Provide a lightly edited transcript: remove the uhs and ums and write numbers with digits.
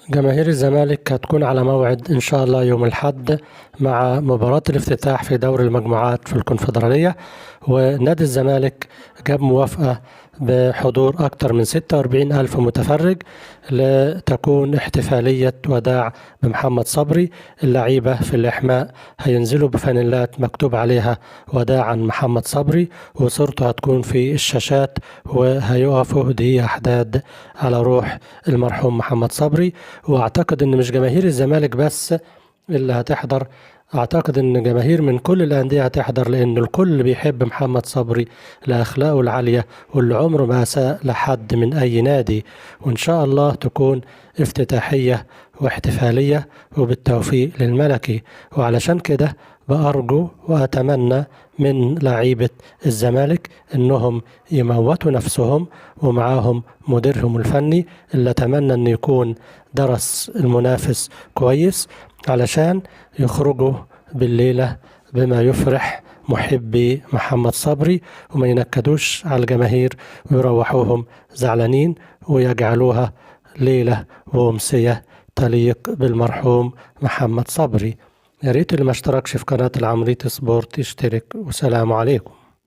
جماهير الزمالك هتكون على موعد إن شاء الله يوم الأحد مع مباراة الافتتاح في دوري المجموعات في الكونفدرالية، ونادي الزمالك جاب موافقة بحضور أكثر من 46 ألف متفرج لتكون احتفالية وداع بمحمد صبري. اللعيبة في الإحماء هينزلوا بفانيلات مكتوب عليها وداعا محمد صبري، وصورته هتكون في الشاشات، وهيقفوا دقيقة حداد على روح المرحوم محمد صبري. واعتقد ان مش جماهير الزمالك بس اللي هتحضر، اعتقد ان جماهير من كل الانديه هتحضر، لان الكل بيحب محمد صبري لاخلاقه العاليه واللي عمره ما اساء لحد من اي نادي. وان شاء الله تكون افتتاحيه واحتفاليه وبالتوفيق للملكي. وعلشان كده بأرجو وأتمنى من لعيبة الزمالك إنهم يموتوا نفسهم ومعاهم مديرهم الفني اللي أتمنى إنه يكون درس المنافس كويس علشان يخرجوا بالليلة بما يفرح محبي محمد صبري، وما ينكدوش على الجماهير ويروحوهم زعلانين، ويجعلوها ليلة وأمسية تليق بالمرحوم محمد صبري. يا ريت اللي ما اشتركش في قناة العمرية سبورت يشترك، والسلام عليكم.